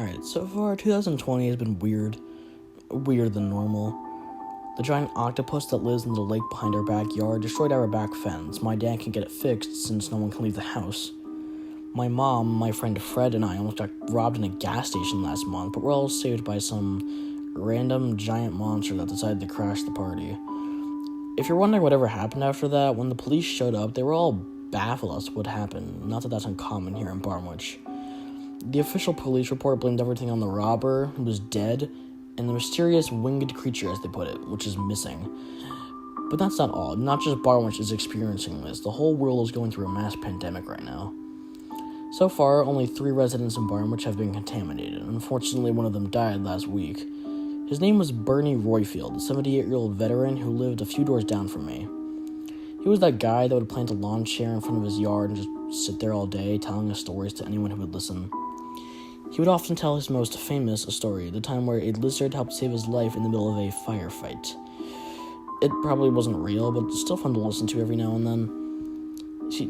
Alright, so far 2020 has been weirder than normal. The giant octopus that lives in the lake behind our backyard destroyed our back fence. My dad can get it fixed since no one can leave the house. My mom, my friend Fred, and I almost got robbed in a gas station last month, but we're all saved by some random giant monster that decided to crash the party. If you're wondering whatever happened after that, when the police showed up, they were all baffled as to what happened. Not that that's uncommon here in Barmwich. The official police report blamed everything on the robber, who was dead, and the mysterious winged creature, as they put it, which is missing. But that's not all. Not just Barmwich is experiencing this. The whole world is going through a mass pandemic right now. So far, only 3 residents in Barmwich have been contaminated. Unfortunately, one of them died last week. His name was Bernie Royfield, a 78-year-old veteran who lived a few doors down from me. He was that guy that would plant a lawn chair in front of his yard and just sit there all day, telling us stories to anyone who would listen. He would often tell his most famous story, the time where a lizard helped save his life in the middle of a firefight. It probably wasn't real, but it's still fun to listen to every now and then.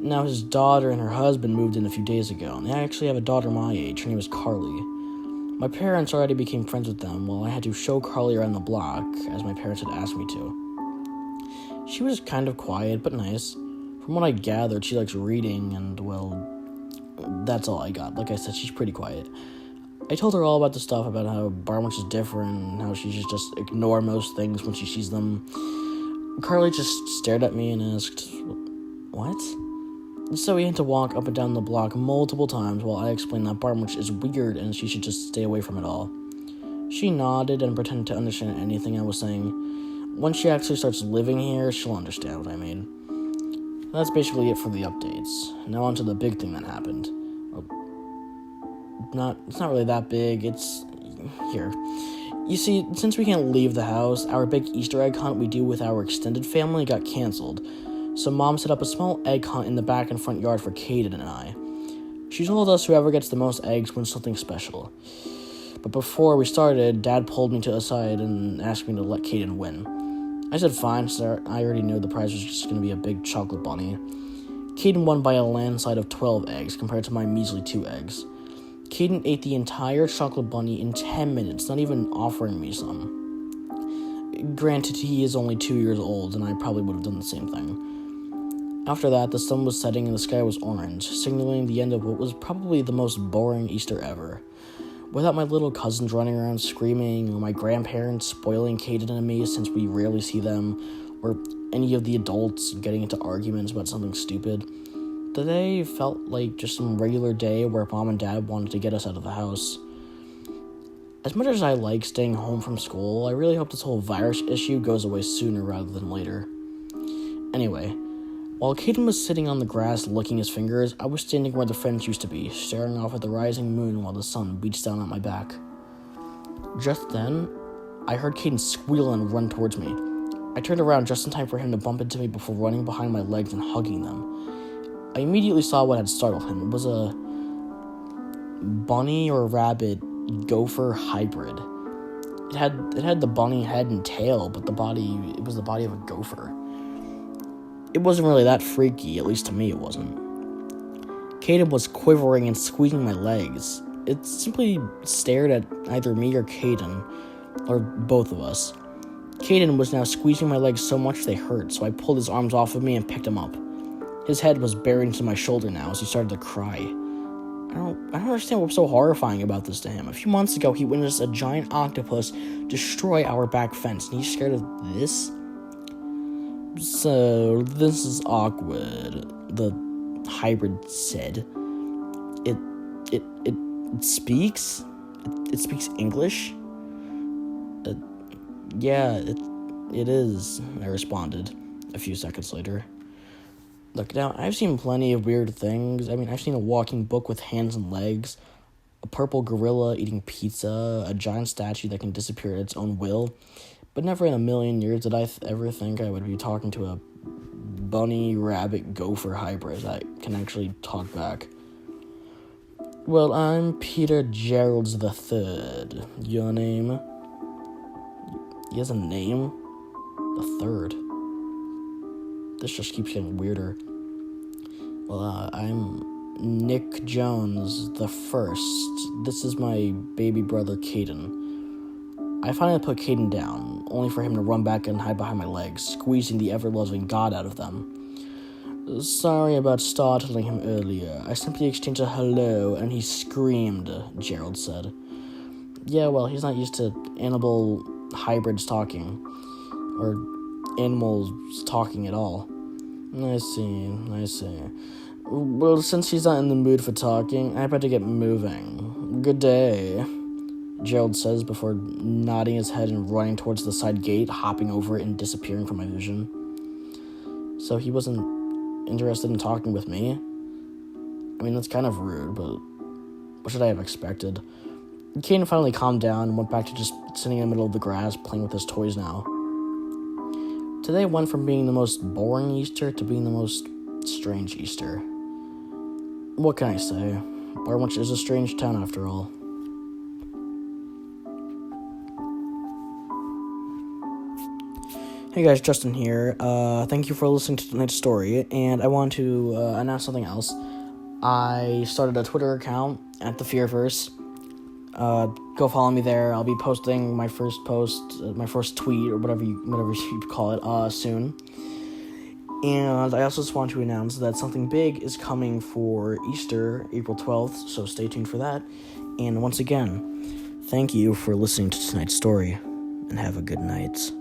Now his daughter and her husband moved in a few days ago, and they actually have a daughter my age. Her name is Carly. My parents already became friends with them, while I had to show Carly around the block, as my parents had asked me to. She was kind of quiet, but nice. From what I gathered, she likes reading, and, well, that's all I got. Like I said, she's pretty quiet. I told her all about the stuff about how Barmwich is different, and how she should just ignore most things when she sees them. Carly just stared at me and asked, "What?" So we had to walk up and down the block multiple times while I explained that Barmwich is weird and she should just stay away from it all. She nodded and pretended to understand anything I was saying. When she actually starts living here, she'll understand what I mean. That's basically it for the updates. Now on to the big thing that happened. It's not really that big, it's here. You see, since we can't leave the house, our big Easter egg hunt we do with our extended family got canceled. So Mom set up a small egg hunt in the back and front yard for Caden and I. She told us whoever gets the most eggs wins something special. But before we started, Dad pulled me to the side and asked me to let Caden win. I said fine, so I already knew the prize was just going to be a big chocolate bunny. Caden won by a landslide of 12 eggs compared to my measly 2 eggs. Caden ate the entire chocolate bunny in 10 minutes, not even offering me some. Granted, he is only 2 years old, and I probably would have done the same thing. After that, the sun was setting and the sky was orange, signaling the end of what was probably the most boring Easter ever. Without my little cousins running around screaming, or my grandparents spoiling Caden and me since we rarely see them, or any of the adults getting into arguments about something stupid, the day felt like just some regular day where Mom and Dad wanted to get us out of the house. As much as I like staying home from school, I really hope this whole virus issue goes away sooner rather than later. Anyway, while Caden was sitting on the grass licking his fingers, I was standing where the fence used to be, staring off at the rising moon while the sun beats down at my back. Just then, I heard Caden squeal and run towards me. I turned around just in time for him to bump into me before running behind my legs and hugging them. I immediately saw what had startled him. It was a bunny or rabbit gopher hybrid. It had the bunny head and tail, but it was the body of a gopher. It wasn't really that freaky, at least to me it wasn't. Caden was quivering and squeezing my legs. It simply stared at either me or Caden, or both of us. Caden was now squeezing my legs so much they hurt, so I pulled his arms off of me and picked him up. His head was buried into my shoulder now as he started to cry. I don't understand what's so horrifying about this to him. A few months ago, he witnessed a giant octopus destroy our back fence, and he's scared of this? "So, this is awkward," the hybrid said. It speaks? It speaks English? Yeah, it is, I responded a few seconds later. Look, now, I've seen plenty of weird things. I mean, I've seen a walking book with hands and legs, a purple gorilla eating pizza, a giant statue that can disappear at its own will, but never in a million years did I ever think I would be talking to a bunny, rabbit, gopher hybrid that can actually talk back. "Well, I'm Peter Geralds III. Your name?" He has a name? The third. This just keeps getting weirder. "Well, I'm Nick Jones the First. This is my baby brother, Caden. I finally put Caden down, only for him to run back and hide behind my legs, squeezing the ever-loving God out of them. Sorry about startling him earlier. I simply exchanged a hello, and he screamed, Gerald said. Yeah, well, he's not used to animal hybrids talking, or animals talking at all. I see. Well, since he's not in the mood for talking, I better get moving. Good day, Gerald says before nodding his head and running towards the side gate, hopping over it and disappearing from my vision. So he wasn't interested in talking with me? I mean, that's kind of rude, but what should I have expected? Caden finally calmed down and went back to just sitting in the middle of the grass, playing with his toys now. Today went from being the most boring Easter to being the most strange Easter. What can I say? Barmwich is a strange town after all. Hey guys, Justin here. Thank you for listening to tonight's story, and I want to announce something else. I started a Twitter account at the Fearverse. Go follow me there. I'll be posting my first post, my first tweet, or whatever you call it, soon. And I also just want to announce that something big is coming for Easter, April 12th, so stay tuned for that. And once again, thank you for listening to tonight's story, and have a good night.